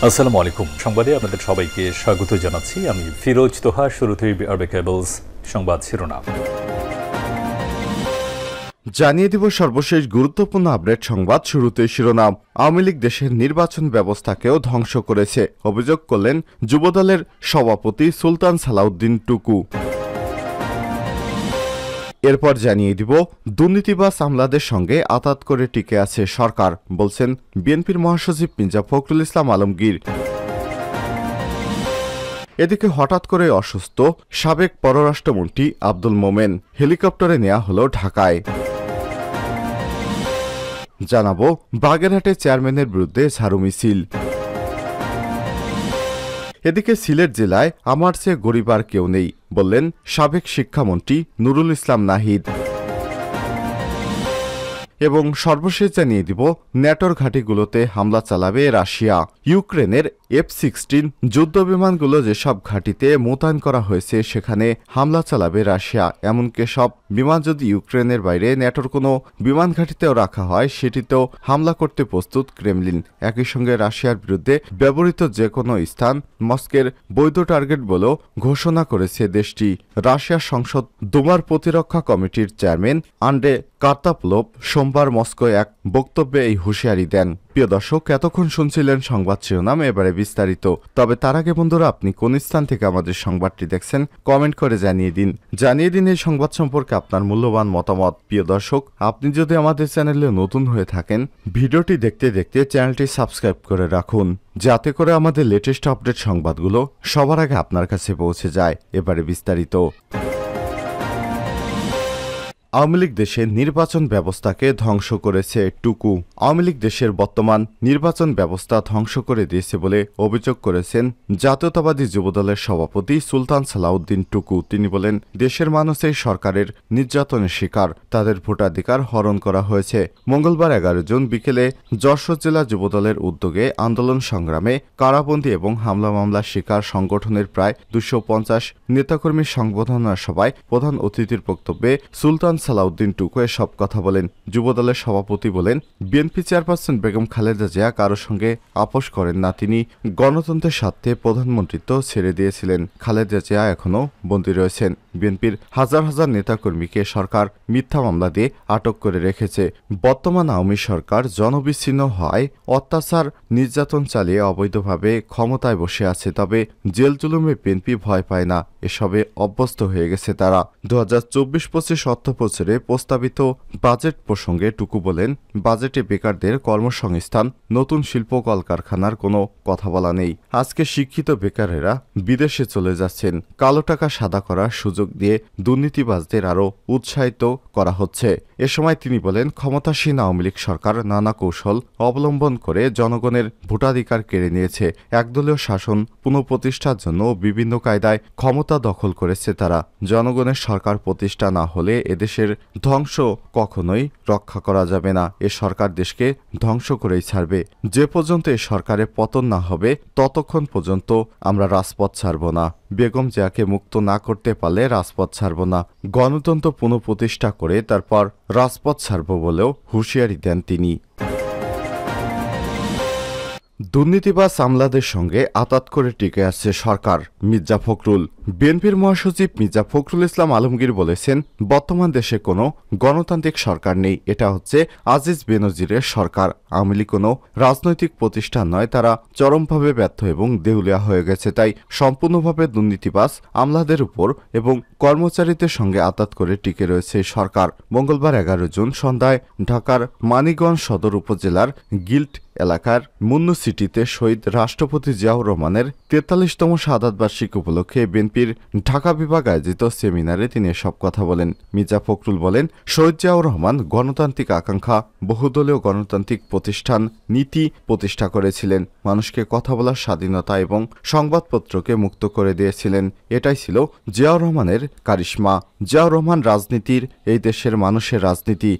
আসসালামু আলাইকুম। সংবাদে আপনাদের সবাইকে স্বাগত জানাচ্ছি। আমি ফিরোজ তোহা। শুরুতেই আরবে কেবলস সংবাদ শিরোনাম জানিয়ে দিব সর্বশেষ গুরুত্বপূর্ণ আপডেট সংবাদ। শুরুতেই শিরোনাম। আওয়ামী লীগ দেশের নির্বাচন ব্যবস্থাকেও ধ্বংস করেছে, অভিযোগ করলেন যুবদলের সভাপতি সুলতান সালাউদ্দিন টুকু। এরপর জানিয়ে দিব দুর্নীতিবাজ আমলাদের সঙ্গে আঁতাত করে টিকে আছে সরকার, বলছেন বিএনপির মহাসচিব মির্জা ফখরুল ইসলাম আলমগীর। এদিকে হঠাৎ করে অসুস্থ সাবেক পররাষ্ট্রমন্ত্রী আব্দুল মোমেন, হেলিকপ্টারে নেওয়া হলো ঢাকায়। জানাবো বাগেরহাটে চেয়ারম্যানের বিরুদ্ধে ঝাড়ু মিছিল। এদিকে সিলেট জেলায় আমার চেয়ে গরিব আর কেউ নেই, বললেন সাবেক শিক্ষামন্ত্রী নুরুল ইসলাম নাহিদ। এবং সর্বশেষ জানিয়ে দিব ন্যাটোর ঘাঁটিগুলোতে হামলা চালাবে রাশিয়া। ইউক্রেনের F-16 যুদ্ধবিমানগুলো যেসব ঘাঁটিতে মোতায়েন করা হয়েছে সেখানে হামলা চালাবে রাশিয়া। এমনকি সব বিমান যদি ইউক্রেনের বাইরে ন্যাটোর কোনো বিমান ঘাঁটিতেও রাখা হয় সেটিতেও হামলা করতে প্রস্তুত ক্রেমলিন। একই সঙ্গে রাশিয়ার বিরুদ্ধে ব্যবহৃত যে কোনো স্থান মস্কোর বৈধ টার্গেট বলেও ঘোষণা করেছে দেশটি। রাশিয়ার সংসদ দুমার প্রতিরক্ষা কমিটির চেয়ারম্যান আন্ড্রে কার্তাপলোভ সোমবার মস্কোয় এক বক্তব্যে এই হুঁশিয়ারি দেন। প্রিয় দর্শক, এতক্ষণ শুনছিলেন সংবাদ শিরোনাম, এবারে বিস্তারিত। তবে তার আগে বন্ধুরা, আপনি কোন স্থান থেকে আমাদের সংবাদটি দেখছেন কমেন্ট করে জানিয়ে দিন এই সংবাদ সম্পর্কে আপনার মূল্যবান মতামত। প্রিয় দর্শক, আপনি যদি আমাদের চ্যানেলে নতুন হয়ে থাকেন, ভিডিওটি দেখতে দেখতে চ্যানেলটি সাবস্ক্রাইব করে রাখুন, যাতে করে আমাদের লেটেস্ট আপডেট সংবাদগুলো সবার আগে আপনার কাছে পৌঁছে যায়। এবারে বিস্তারিত। আওয়ামী লীগ দেশের নির্বাচন ব্যবস্থাকে ধ্বংস করেছে টুকু। আওয়ামী লীগ দেশের বর্তমান নির্বাচন ব্যবস্থা ধ্বংস করে দিয়েছে বলে অভিযোগ করেছেন জাতীয়তাবাদী যুবদলের সভাপতি সুলতান সালাউদ্দিন টুকু। তিনি বলেন, দেশের মানুষ এই সরকারের নির্যাতনের শিকার, তাদের ভোটাধিকার হরণ করা হয়েছে। মঙ্গলবার 11 জুন বিকেলে যশোর জেলা যুবদলের উদ্যোগে আন্দোলন সংগ্রামে কারাবন্দী এবং হামলা মামলার শিকার সংগঠনের প্রায় 250 নেতাকর্মীর সংবর্ধনা সভায় প্রধান অতিথির বক্তব্যে সুলতান সালাউদ্দিন টুকু এসব কথা বলেন। যুবদলের সভাপতি বলেন, বিএনপি চেয়ারপারসন বেগম খালেদা জিয়া কারোর সঙ্গে আপোষ করেন না। তিনি গণতন্ত্রের স্বার্থে প্রধানমন্ত্রিত্ব ছেড়ে দিয়েছিলেন। খালেদা জিয়া এখনও বন্দী রয়েছেন। বিএনপির হাজার হাজার নেতাকর্মীকে সরকার মিথ্যা মামলা দিয়ে আটক করে রেখেছে। বর্তমান আওয়ামী সরকার জনবিচ্ছিন্ন হওয়ায় অত্যাচার নির্যাতন চালিয়ে অবৈধভাবে ক্ষমতায় বসে আছে। তবে জেল জুলুমে বিএনপি ভয় পায় না, এসবে অভ্যস্ত হয়ে গেছে তারা। 2024-25 অর্থ বছরে প্রস্তাবিত বাজেট প্রসঙ্গে টুকু বলেন, বাজেটে বেকারদের কর্মসংস্থান, নতুন শিল্প কলকারখানার কোনো কথা বলা নেই। আজকে শিক্ষিত বেকারেরা বিদেশে চলে যাচ্ছেন। কালো টাকা সাদা করার সুযোগ দিয়ে দুর্নীতিবাজদের আরও উৎসাহিত করা হচ্ছে। এ সময় তিনি বলেন, ক্ষমতাসীন আওয়ামী লীগ সরকার নানা কৌশল অবলম্বন করে জনগণের ভোটাধিকার কেড়ে নিয়েছে। একদলীয় শাসন পুনঃপ্রতিষ্ঠার জন্য বিভিন্ন কায়দায় ক্ষমতা দখল করেছে তারা। জনগণের সরকার প্রতিষ্ঠা না হলে এদেশের ধ্বংস কখনোই রক্ষা করা যাবে না। এ সরকার দেশকে ধ্বংস করেই ছাড়বে। যে পর্যন্ত এ সরকারের পতন না হবে ততক্ষণ পর্যন্ত আমরা রাজপথ ছাড়ব না। বেগম জিয়াকে মুক্ত না করতে পারলে রাজপথ ছাড়ব না। গণতন্ত্র পুনঃপ্রতিষ্ঠা করে তারপর রাজপথ ছাড়ব বলেও হুঁশিয়ারি দেন তিনি। দুর্নীতিবাজ আমলাদের সঙ্গে আঁতাত করে টিকে আছে সরকার, মির্জা ফখরুল। বিএনপির মহাসচিব মির্জা ফখরুল ইসলাম আলমগীর বলেছেন, বর্তমান দেশে কোনো গণতান্ত্রিক সরকার নেই, এটা হচ্ছে আজিজ বেনজিরের সরকার। আওয়ামী লীগ কোনো রাজনৈতিক প্রতিষ্ঠান নয়, তারা চরমভাবে ব্যর্থ এবং দেউলিয়া হয়ে গেছে। তাই সম্পূর্ণভাবে দুর্নীতিবাজ আমলাদের উপর এবং কর্মচারীদের সঙ্গে আঁতাত করে টিকে রয়েছে সরকার। মঙ্গলবার 11 জুন সন্ধ্যায় ঢাকার মানিকগঞ্জ সদর উপজেলার গিল্ড এলাকার মুন্নু সিটিতে শহীদ রাষ্ট্রপতি জিয়াউর রহমানের 43তম শাহাদাত বার্ষিকী উপলক্ষে বিএনপির ঢাকা বিভাগ আয়োজিত সেমিনারে তিনি এসব কথা বলেন। মির্জা ফখরুল বলেন, শহীদ জিয়াউর রহমান গণতান্ত্রিক আকাঙ্ক্ষা, বহুদলীয় গণতান্ত্রিক প্রতিষ্ঠান নীতি প্রতিষ্ঠা করেছিলেন। মানুষকে কথা বলার স্বাধীনতা এবং সংবাদপত্রকে মুক্ত করে দিয়েছিলেন। এটাই ছিল জিয়াউর রহমানের কারিশমা। জিয়াউর রহমান রাজনীতির এই দেশের মানুষের রাজনীতি,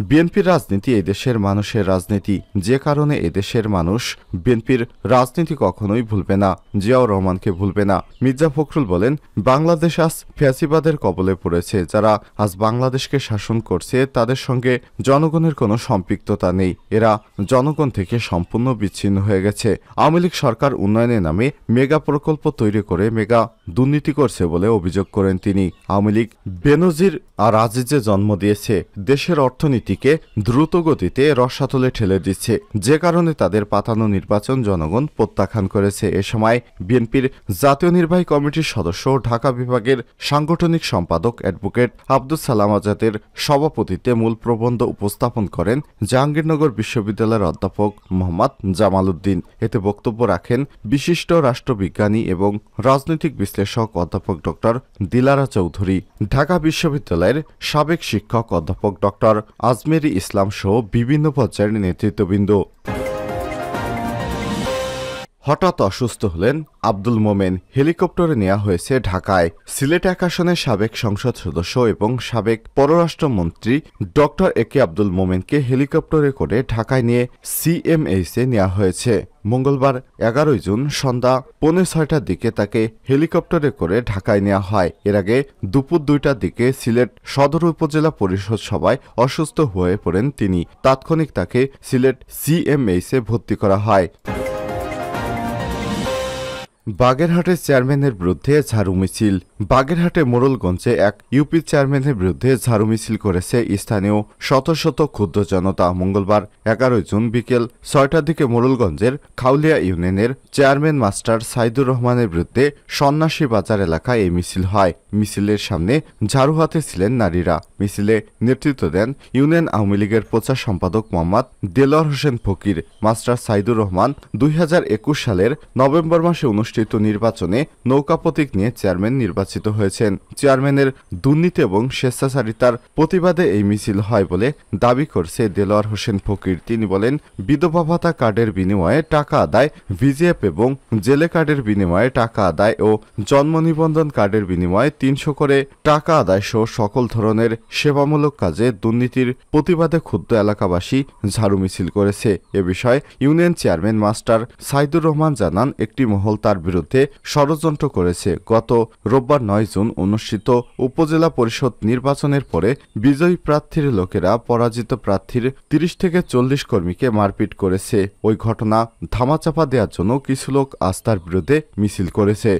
বিএনপির রাজনীতি এই দেশের মানুষের রাজনীতি। যে কারণে এদেশের মানুষ বিএনপির রাজনীতি কখনোই ভুলবে না, জিয়াউর রহমানকে ভুলবে না। মির্জা ফখরুল বলেন, বাংলাদেশ আজ ফ্যাসিবাদের কবলে পড়েছে। যারা আজ বাংলাদেশকে শাসন করছে তাদের সঙ্গে জনগণের কোনো সম্পৃক্ততা নেই। এরা জনগণ থেকে সম্পূর্ণ বিচ্ছিন্ন হয়ে গেছে। আওয়ামী লীগ সরকার উন্নয়নের নামে মেগা প্রকল্প তৈরি করে মেগা দুর্নীতি করছে বলে অভিযোগ করেন তিনি। আওয়ামী লীগ বেনজির আর আজিজে জন্ম দিয়েছে, দেশের অর্থনীতিকে দ্রুত গতিতে রসাতলে ঠেলে দিচ্ছে, যে কারণে তাদের পাতানো নির্বাচন জনগণ প্রত্যাখ্যান করেছে। এ সময় বিএনপির জাতীয় নির্বাহী কমিটির সদস্য ঢাকা বিভাগের সাংগঠনিক সম্পাদক অ্যাডভোকেট আব্দুস সালাম আজাদের সভাপতিত্বে মূল প্রবন্ধ উপস্থাপন করেন জাহাঙ্গীরনগর বিশ্ববিদ্যালয়ের অধ্যাপক মোহাম্মদ জামাল উদ্দিন। এতে বক্তব্য রাখেন বিশিষ্ট রাষ্ট্রবিজ্ঞানী এবং রাজনৈতিক বিশ্লেষক অধ্যাপক ডক্টর দিলারা চৌধুরী, ঢাকা বিশ্ববিদ্যালয়ের সাবেক শিক্ষক অধ্যাপক ডক্টর আজমেরি ইসলাম সহ বিভিন্ন পর্যায়ের নেতৃত্ববৃন্দ। হঠাৎ অসুস্থ হলেন আব্দুল মোমেন, হেলিকপ্টারে নেওয়া হয়েছে ঢাকায়। সিলেট এক আসনের সাবেক সংসদ সদস্য এবং সাবেক পররাষ্ট্রমন্ত্রী ডক্টর একে আব্দুল মোমেনকে হেলিকপ্টারে করে ঢাকায় নিয়ে সিএমএইচে নেওয়া হয়েছে। মঙ্গলবার 11 জুন সন্ধ্যা 5:45টার দিকে তাকে হেলিকপ্টারে করে ঢাকায় নেওয়া হয়। এর আগে দুপুর 2টার দিকে সিলেট সদর উপজেলা পরিষদ সভায় অসুস্থ হয়ে পড়েন তিনি। তাৎক্ষণিক তাকে সিলেট সিএমএইচে ভর্তি করা হয়। বাগেরহাটের চেয়ারম্যানের বিরুদ্ধে ঝাড়ু মিছিল। বাগেরহাটে মোড়লগঞ্জে এক ইউপি চেয়ারম্যানের বিরুদ্ধে ঝাড়ু মিছিল করেছে স্থানীয় শত শত ক্ষুদ্র জনতা। মঙ্গলবার 11 জুন বিকেল 6টার দিকে মোড়লগঞ্জের খাউলিয়া ইউনিয়নের চেয়ারম্যান মাস্টার সাইদুর রহমানের বিরুদ্ধে সন্ন্যাসী বাজার এলাকায় এই মিছিল হয়। মিছিলের সামনে ঝাড়ু হাতে ছিলেন নারীরা। মিছিলে নেতৃত্ব দেন ইউনিয়ন আওয়ামী লীগের প্রচার সম্পাদক মোহাম্মদ দেলোয়ার হোসেন ফকির। মাস্টার সাইদুর রহমান 2021 সালের নভেম্বর মাসে অনুষ্ঠিত নির্বাচনে নৌকা প্রতীক নিয়ে চেয়ারম্যান নির্বাচিত হয়েছেন। চেয়ারম্যানের দুর্নীতি এবং স্বেচ্ছাচারিতার প্রতিবাদে এই মিছিল হয় বলে দাবি করছে দেলোয়ার হোসেন ফকির। তিনি বলেন, বিধবা ভাতা কার্ডের বিনিময়ে টাকা আদায়, ভিজিএফ এবং জেলে কার্ডের বিনিময়ে টাকা আদায় ও জন্ম নিবন্ধন কার্ডের বিনিময়ে 300 করে টাকা আদায় সহ সকল ধরনের সেবামূলক কাজে দুর্নীতির প্রতিবাদে ক্ষুব্ধ এলাকাবাসী ঝাড়ু মিছিল করেছে। এ বিষয়ে union chairman master Saidur Rahman জানান, একটি মহল তার বিরুদ্ধে ষড়যন্ত্র করেছে। গত রোববার 9 জুন অনুষ্ঠিত উপজেলা পরিষদ নির্বাচনের পরে বিজয়ী প্রার্থীর লোকেরা পরাজিত প্রার্থীর 30 থেকে 40 কর্মীকে মারপিট করেছে। ওই ঘটনা ধামাচাপা দেওয়ার জন্য কিছু লোক আস্থার বিরুদ্ধে মিছিল করেছে।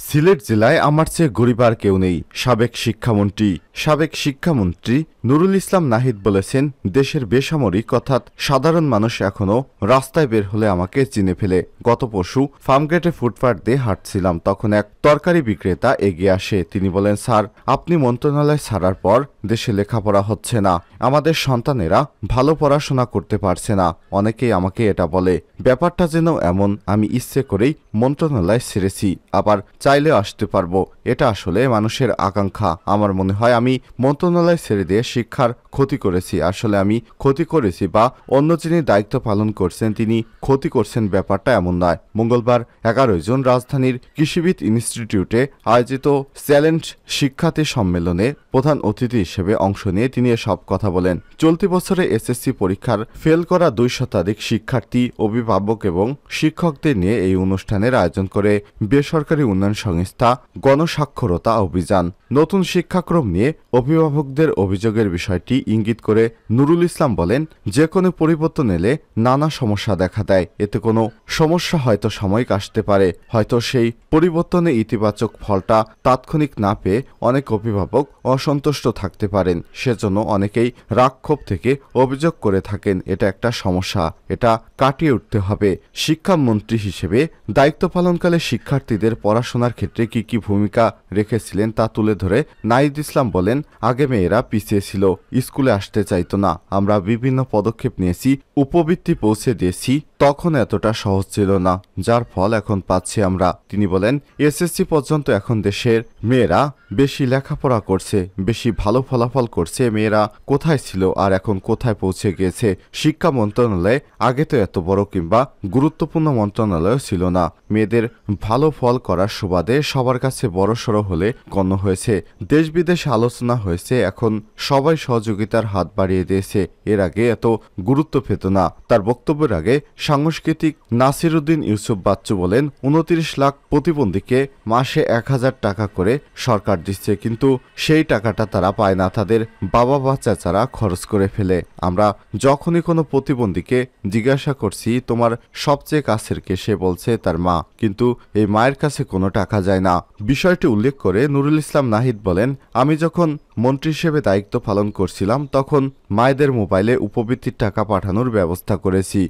সিলেট জেলায় আমার চেয়ে গরিব আর কেউ নেই, সাবেক শিক্ষামন্ত্রী নুরুল ইসলাম নাহিদ বলেছেন, দেশের বেসামরিক অর্থাৎ সাধারণ মানুষ এখনও রাস্তায় বের হলে আমাকে চিনে ফেলে। গত পরশু ফার্মগেটে ফুটপাত দিয়ে হাঁটছিলাম, তখন এক তরকারি বিক্রেতা এগিয়ে আসে। তিনি বলেন, স্যার, আপনি মন্ত্রণালয় ছাড়ার পর দেশে লেখাপড়া হচ্ছে না, আমাদের সন্তানেরা ভালো পড়াশোনা করতে পারছে না। অনেকেই আমাকে এটা বলে। ব্যাপারটা যেন এমন আমি ইচ্ছে করেই মন্ত্রণালয় ছেড়েছি, আবার চাইলে আসতে পারবো। এটা আসলে মানুষের আকাঙ্ক্ষা। আমার মনে হয় আমি মন্ত্রণালয় ছেড়ে দিয়ে শিক্ষার ক্ষতি করেছি। আসলে আমি ক্ষতি করেছি বা অন্য যিনি দায়িত্ব পালন করছেন তিনি ক্ষতি করছেন, ব্যাপারটা এমন নয়। মঙ্গলবার 11 জুন রাজধানীর কৃষিবিদ ইনস্টিটিউটে আয়োজিত চ্যালেঞ্জ শিক্ষার্থী সম্মেলনে প্রধান অতিথি হিসেবে অংশ নিয়ে তিনি এসব কথা বলেন। চলতি বছরে এসএসসি পরীক্ষার ফেল করা 2 শতাধিক শিক্ষার্থী, অভিভাবক এবং শিক্ষকদের নিয়ে এই অনুষ্ঠানের আয়োজন করে বেসরকারি উন্নয়ন সংস্থা গণসাক্ষরতা অভিযান। নতুন শিক্ষাক্রম নিয়ে অভিভাবকদের অভিযোগের বিষয়টি ইঙ্গিত করে নুরুল ইসলাম বলেন, যে কোনো পরিবর্তন এলে নানা সমস্যা দেখা দেয়। এতে কোনো সমস্যা হয়তো সাময়িক আসতে পারে, হয়তো সেই পরিবর্তনে ইতিবাচক ফলটা তাৎক্ষণিক না পেয়ে অনেক অভিভাবক অসন্তুষ্ট থাকতে পারেন। সেজন্য অনেকেই রাগক্ষোভ থেকে অভিযোগ করে থাকেন। এটা একটা সমস্যা, এটা কাটিয়ে উঠতে হবে। শিক্ষামন্ত্রী হিসেবে দায়িত্ব পালনকালে শিক্ষার্থীদের পড়াশোনার ক্ষেত্রে কি কি ভূমিকা রেখেছিলেন তা তুলে ধরে নাহিদ ইসলাম বলেন, আগে মেয়েরা পিছিয়ে ছিল, স্কুলে আসতে চাইতো না। আমরা বিভিন্ন পদক্ষেপ নিয়েছি, উপবৃত্তি পৌঁছে দিয়েছি। তখন এতটা সহজ ছিল না, যার ফল এখন পাচ্ছি আমরা। তিনি বলেন, এসএসসি পর্যন্ত এখন দেশের মেয়েরা বেশি লেখাপড়া করছে, বেশি ভালো ফলাফল করছে। মেয়েরা কোথায় ছিল আর এখন কোথায় পৌঁছে গিয়েছে। শিক্ষা মন্ত্রণালয় আগে তো এত বড় কিংবা গুরুত্বপূর্ণ মন্ত্রণালয় ছিল না। মেয়েদের ভালো ফল করার সুবাদে সবার কাছে বড়সড় হলে গণ্য হয়েছে। দেশ বিদেশে আলোচনা হয়েছে, এখন সব সবাই সহযোগিতার হাত বাড়িয়ে দিয়েছে। এর আগে এত গুরুত্ব পেত না। তার বক্তব্যের আগে সাংস্কৃতিক নাসিরুদ্দিন ইউসুফ বাচ্চু বলেন, 29 লাখ প্রতিবন্ধীকে মাসে 1000 টাকা করে সরকার দিচ্ছে, কিন্তু সেই টাকাটা তারা পায় না, তাদের বাবা বা চাচারা খরচ করে ফেলে। আমরা যখনই কোনো প্রতিবন্ধীকে জিজ্ঞাসা করছি তোমার সবচেয়ে কাছের কে, সে বলছে তার মা, কিন্তু এই মায়ের কাছে কোনো টাকা যায় না। বিষয়টি উল্লেখ করে নুরুল ইসলাম নাহিদ বলেন, আমি যখন মন্ত্রী হিসেবে দায়িত্ব পালন করছিলাম তখন মায়েদের মোবাইলে উপবৃত্তির টাকা পাঠানোর ব্যবস্থা করেছি।